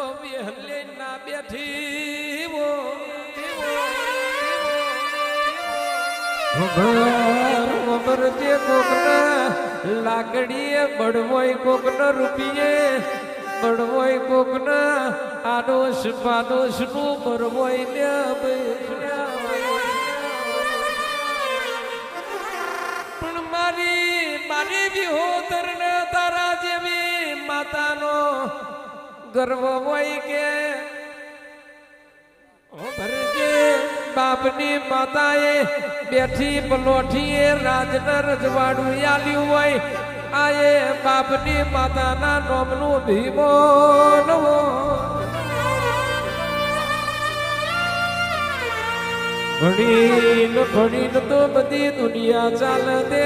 હલ્લે ના બેઠી વો ખબર જે કોકના લાકડીએ બળવોય કોકના રૂપિયે બળવોય કોકના આડોશ પાડોશ નું બરવોય ને પણ મારી વિહોતર ને તારા જેવી માતાનો ગર્વ હોય કે ભરજે બાપની માતાએ બેઠી પલોઠીએ રાજના રજવાડું આલ્યું હોય આએ બાપની માતાના નોમનું ભીમો નવો ભણીને તો બધી દુનિયા ચાલે તે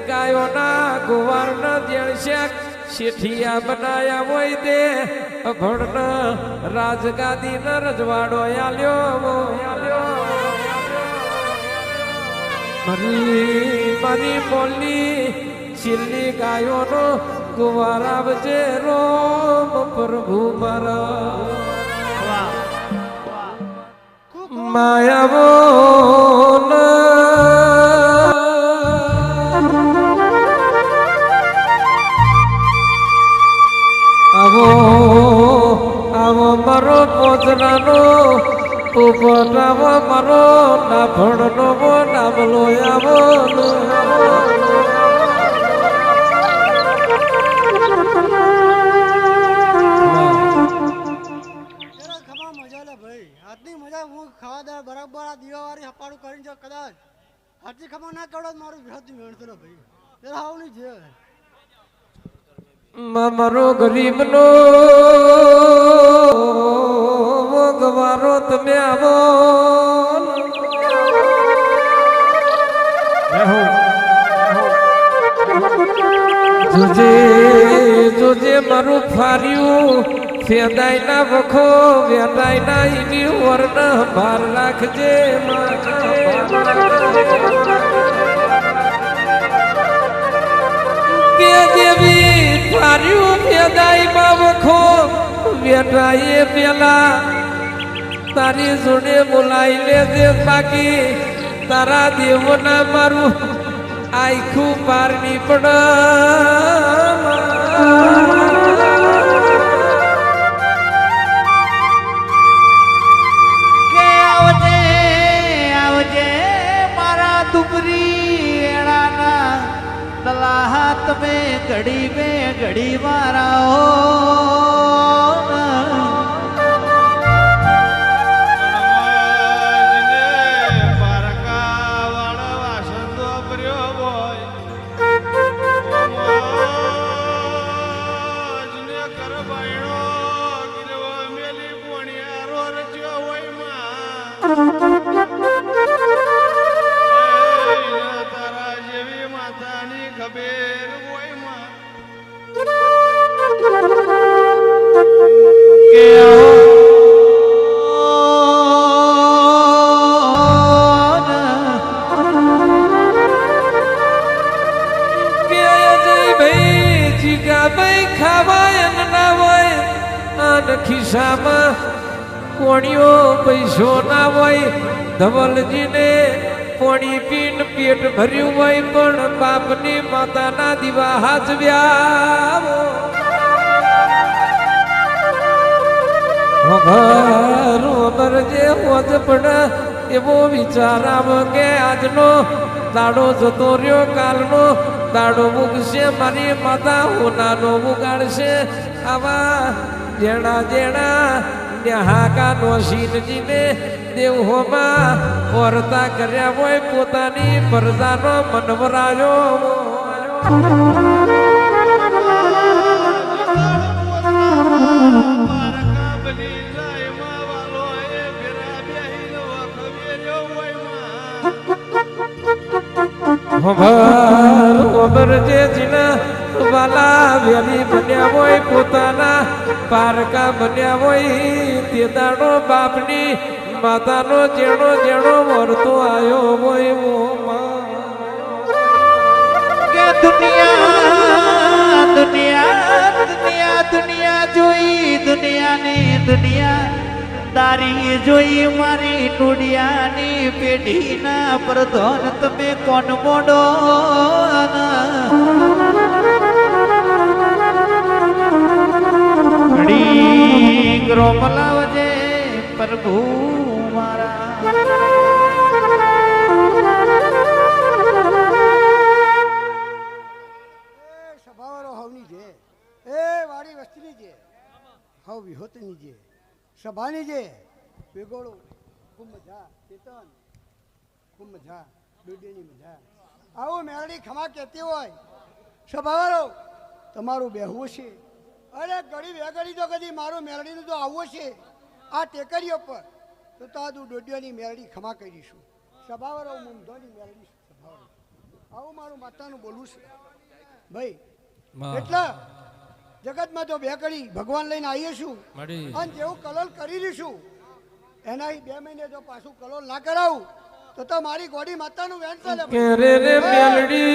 ગાયોના ગોવારના જેણશેક શેઠિયા બનાયા હોય તે ભણના રાજગાદીના રજવાડો આલ્યો મારી બોલી છેલ્લી ગાયોનો ગુવાર આવજે રોમ પ્રભુ મારા માયાવો આવો મારો પોચરાનો ઉપટાવો મારો ના ભણનો નામલો આવો બરાબર દિવાળી હપાડું કરીને જો કદાચ આટલી ખબર ના કરો મારું વિહતું વેણતો ભાઈ જરા આવું નહીં છે મારો ગરીબનો ગવારો તમે આવો જોજે મારું ફાર્યું ફેદાય ના વખો વેદાય ના ઈની વરના ભાર રાખજે કે દેવી ફાર્યું ફેદાય માં વખો વેદાય પેલા તારી જોડે બોલાઈ લેજે બાકી તારા દેવના મારું આખું પાર ની પડ તમે ઘડી में ઘડી મારા ખિસ્સામાં કોણીઓ પૈસો ના હોય ધવલજીને કોણી પીન પેટ ભર્યું હોય પણ બાપની માતાના દીવા હાચવ્યા ખબર જે હોજ પડે એવો વિચાર આવે કે આજનો દાડો જતો રહ્યો કાલનો દાડો મૂકશે મારી માતા હોનાનો ઉગાડશે આવા જેણા જેણા ન્યાહાકા નો શીનજીને દેવહોમાં વર્તા કર્યા હોય પોતાની પ્રજાનો મનવરાયો ખબર જે જીના વાલા વેલી બન્યા હોય પોતાના પારકા બન્યા હોય તે દાડો બાપની માતાનો જેણો જેણો વરતો આવ્યો હોય કે દુનિયા દુનિયા દુનિયા દુનિયા જોઈ દુનિયાની દુનિયા દારી જોઈ મારી ટુડિયાની પેઢીના પ્રધાન તમે કોણ મોડો ઘડી ગ્રોમ લાવજે પ્રભુ મારા સભાવાળો હવની જે એ વાડી વસ્તીની જે હવ વિહોતની જે સભાની જે વેગોળો ખૂબ મજા ચેતન ખૂબ મજા ડોડીની મજા આવું મેરડી ખમા કહેતી હોય સભાવાળો તમારું બેહવું છે અરે ઘડી વેગડી તો કદી મારું મેરડીનું તો આવવું છે આ ટેકરીઓ પર તો તાદું ડોડીઓની મેરડી ખમા કરી દઈશું સભાવાળો મુંધોની મેરડી સભાવાળો આવું મારું માતાનું બોલવું છે ભાઈ એટલે જગતમાં તો બે કરી ભગવાન લઈને આવીએ છું અને જેવું કલોલ કરી દઈશું એના 2 મહિને જો પાછું કલોલ ના કરાવું તો મારી ગોડી માતાનું વેણ ચાલે કે રે રે મેલડી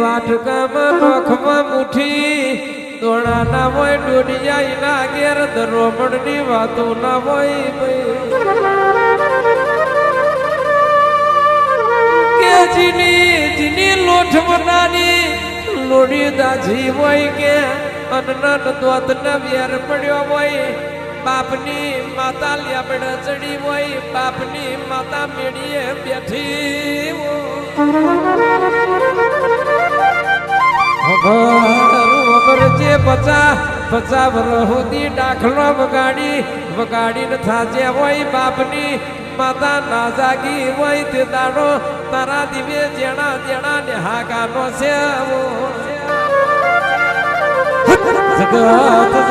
વાટકામાં નોખમાં મુઠી દોણા ના હોય ડોડિયા ના ઘેર દરોમણની વાતો ના હોય કે જીની લોઠ બનાની લોડી દાજી હોય કે અનનન દોત ન વેર પડ્યો હોય બાપની માતા લેબડ ચડી હોય બાપની માતા મેડીએ બેઠી ખબર જે પચા વરહુદી દાખલો વગાડીને થાજે હોય બાપની માતા ના જાગી હોય તે દાડો તારા દિવે જેણા ને હાકાનો છે જગત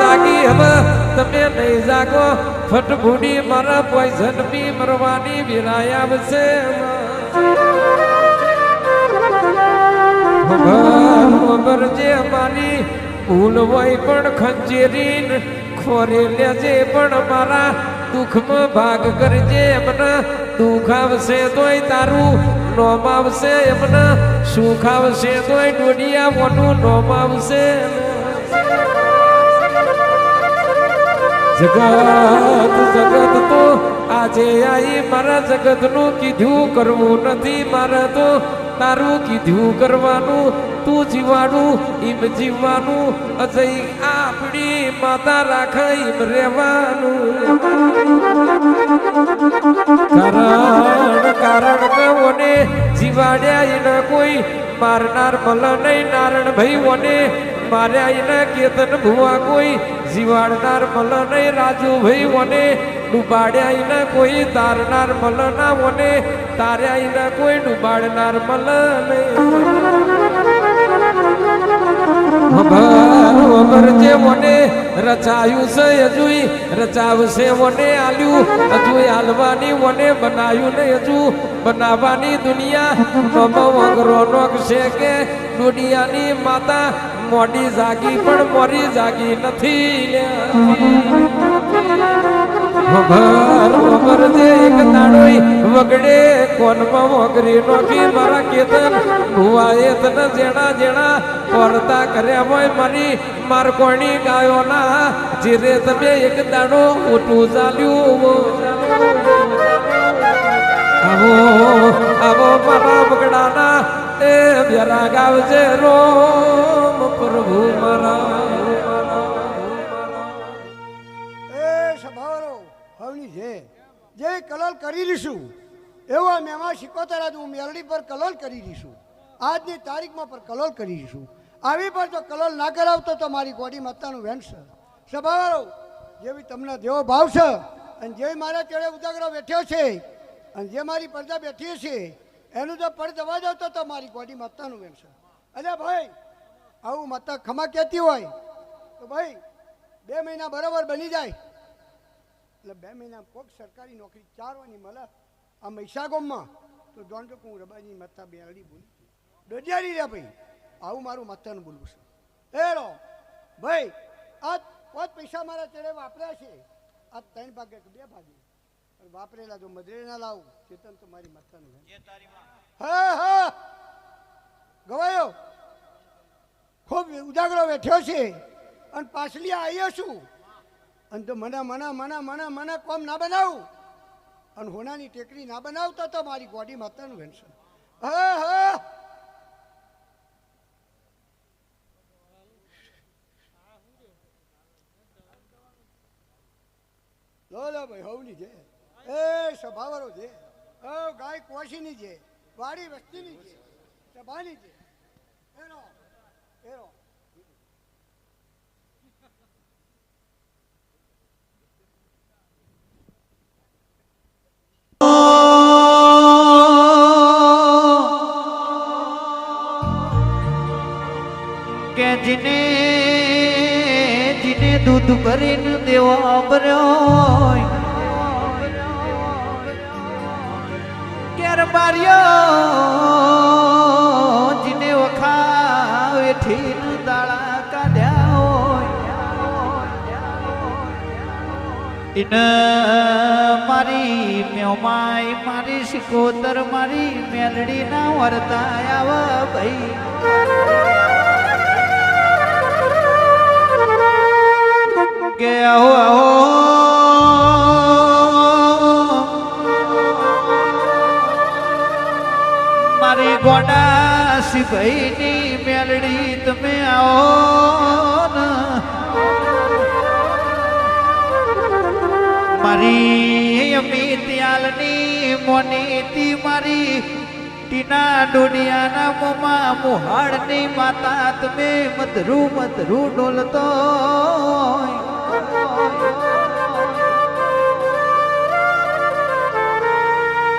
જાગી હવે તમે નહીં જાગો ફટભૂડી મારા પોઈઝન પી મરવાની વિરાય આવશે ખબર જે મારી ભૂલ હોય પણ ખંજેરીન ખોરે લેજે પણ મારા દુઃખમાં ભાગ કરજે એમને દુઃખ આવશે તોય તારું નોમ આવશે એમને સુખ આવશે તોય ડોડિયાઓનું નોમ આવશે જગત તો આજે આઈ મારા જગતનું કીધું કરવું નથી મારે તો તારું કીધું કરવાનું તું જીવાડું એમ જીવવાનું અજય આપણી માતા રાખે એમ રહેવાનું કારણ કોને જીવાડ્યા એને કોઈ મારનાર મલ નહીં નારણ ભાઈ ઓને માર્યા એને કેતન ભુવા કોઈ જીવાડનાર મલ નહીં રાજુ ભાઈ ઓને ડૂબાડ્યા એને કોઈ તારનાર મલ ના ઓને તાર્યા એને કોઈ ડૂબાડનાર મલ નહીં ખબર જે મને રચાયું છે હજુય રચાવશે મને આલ્યું હજુ હાલવાની મને બનાવ્યું ને હજુ બનાવવાની દુનિયા વગરો નોકશે કે દુનિયાની માતા મોડી જાગી પણ મોરી જાગી નથી ખબર જે એક દાડોય વગડે કોનમાં વગરી નોખી મારા કેતન ભુવાએ તને જેણા કરતા કર્યા હોય મારી માર કોણી ગાયોના જીરે તમે એક દાડો ઊટું ચાલ્યું આવો મારા બગડાના એ વ્યરા ગાવજે રોમ પ્રભુ મારા જે કલોલ કરી દઈશું એવો મેમાં શીખોતર હું મેલડી પર કલોલ કરી દઈશું આજની તારીખમાં પર કલોલ કરી દઈશું આવી પર જો કલોલ ના કરાવતો તો મારી ગોડી માતાનું વેણ છે સભાવાળો જેવી તમને જેવો ભાવ છે અને જે મારા ચેડે ઉજાગરો બેઠ્યો છે અને જે મારી પડદા બેઠી છે એનું જો પડ દવા જાવતો તો મારી ગોડી માતાનું વેણ છે અરે ભાઈ આવું માતા ખમા કહેતી હોય તો ભાઈ 2 મહિના બરાબર બની જાય એટલે 2 મહિના કોઈક સરકારી નોકરી ચારવાની મળે આ મહીસાગોમમાં તો દોંડ હું રબાની માતા બેરડી બોલી ડોડિયારી રે ભાઈ આવું મારું માતાનું બોલવું છે એ રો ભાઈ આ 5 પૈસા મારા ચડે વાપર્યા છે આ 3 ભાગે કે 2 ભાગે વાપરેલા જો મદરે ના લાવું ચેતન તો મારી માતાનું હા ગવાયો ખૂબ ઉજાગરો બેઠ્યો છે અને પાછલી આવ્યો છું અને તો મને કોમ ના બનાવું અને હોનાની ટેકરી ના બનાવતા તો મારી ગોડી માતાનું વેન્શન હા હા લો ભાઈ હવની છે એ સભાવાળો છે ગાય કોશીની છે વાડી વસ્તીની છે સભાની છે એનો એનો કે જીને જીને દૂધ ભરીને દેવો ભર્યો ક્યારે બાર્યો જીને વખા વેઠીને દાળા કાઢ્યા હોય ઇન મારી મેમાઈ મારી શિકોતર મારી મેલડી ના વરતા આવ ભાઈ કે આવો આવો મારી ગોડા સિભાઈની મેલડી તમે આવો ને મારી અમિત યાલની મોનીતી મારી ટીના ડોડિયાના મોમાં મોહાડની માતા તમે મધરું મધરું ડોલતો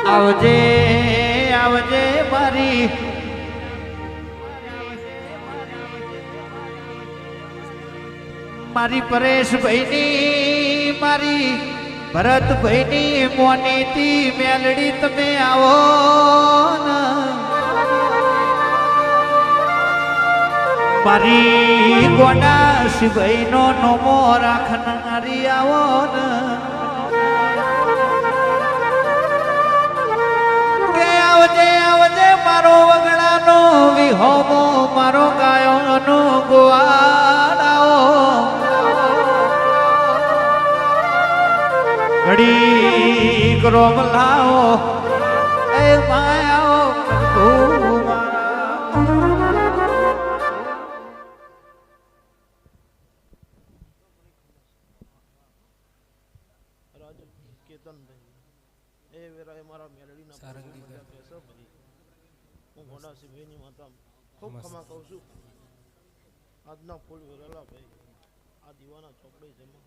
આવજે આવજે મારી મારી પરેશભાઈની મારી ભરતભાઈની મોનીતી મેલડી તમે આવો ને મારી ગોડા શિભાઈનો નોમો રાખનારી આવો ને કે આવજે આવજે મારો વગડાનો વિહોમો મારો ગાયોનો ગોવાળ આવો ઘડી કરો લાવો એ માયાઓ પ્રભુ ખૂબ ખમા કહું છું આજના ફૂલ વેરેલા ભાઈ આ દીવાના ચોપડી જેમાં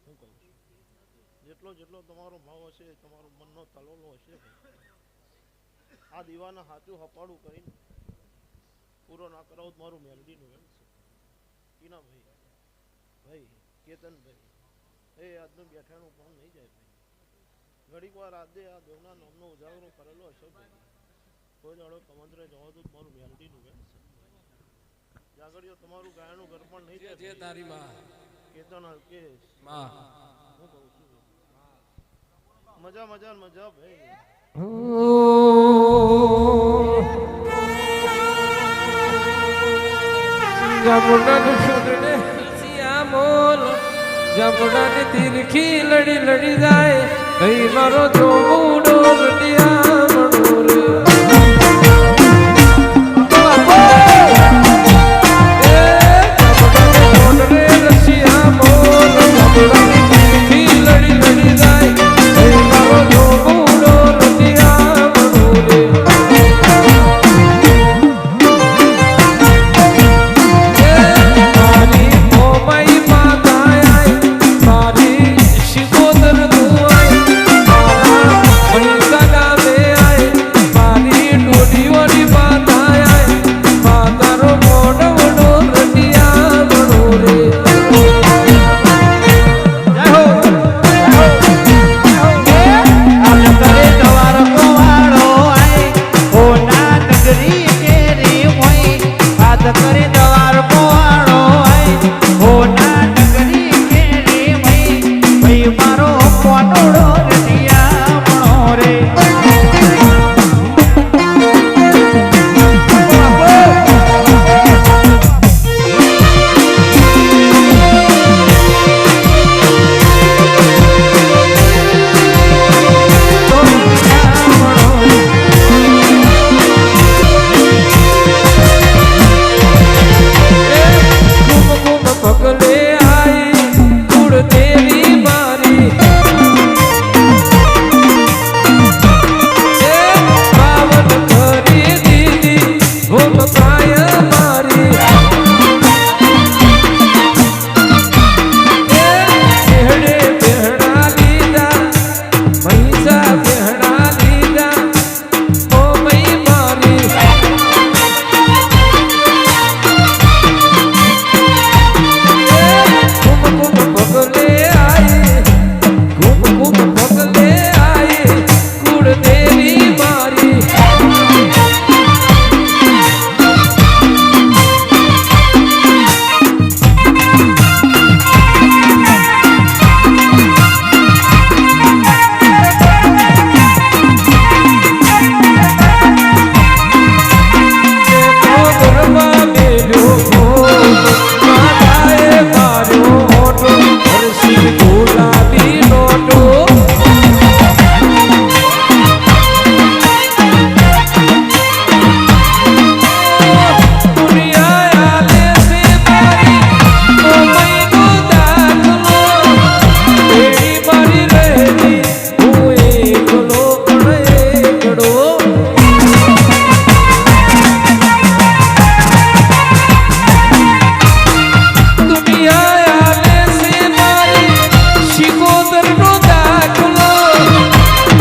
હું કહું છું જેટલો જેટલો તમારો ભાવ હશે તમારો મનનો તલોલો હશે આ દીવાના હાથું હપાડું કરીને પૂરો ના કરાવો મારું મેલડીનું વેણ છે ટીના ભાઈ ભાઈ કેતનભાઈ એ આજનું બેઠાણું પણ નહીં જાય ભાઈ ઘડીક વાર આજે આ દેવના નામનો ઉજાગરો કરેલો હશે ભાઈ કોઈ દાડો કમંત્રે જવા દો મારું મેલડીનું વેણ છે જાગડીઓ તમારું ગાયનું ઘર પણ નહીં થાય તારી માં કેતન હલકેશ માં હું કહું છું મજા મજા મજા ભાઈ જમુનાની સુરને શ્યામોલ જમુનાની તીરખી લડી લડી જાય ભાઈ મારો જોગુડો રટિયા મણોરે જીવનનો દાખલો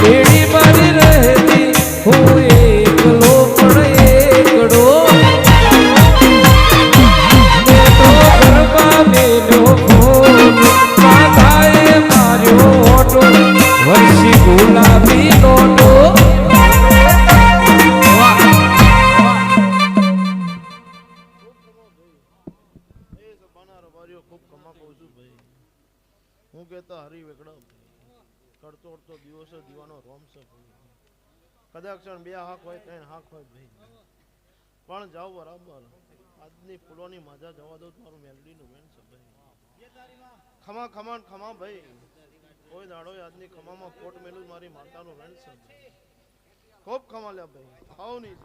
એડી મારી રહેતી હું એકલો પણ એકડો મેં તો ઘરમાં મેલ્યો ફોન માતાએ માર્યો ઓટો વર્ષી ગુલાબી નોટો એ સબાના રબારીઓ ખૂબ કમા કહું છું ભાઈ હું કહેતા હરી વેકડા કરતો અડતો દિવસો દીવાનો રોમ છે ભાઈ કદાચ ક્ષણ બે હાક હોય ત્રણ હાક હોય ભાઈ પણ જાઓ બરાબર આજની ફૂલોની માજા જવા દો મારું મેલડીનું વેણ છે ભાઈ ખમા ખમા ખમા ભાઈ કોઈ દાડો આજની ખમામાં કોટ મેલું મારી માતાનું વેણ છે ખૂબ ખમા લ્યા ભાઈ આવ નહીં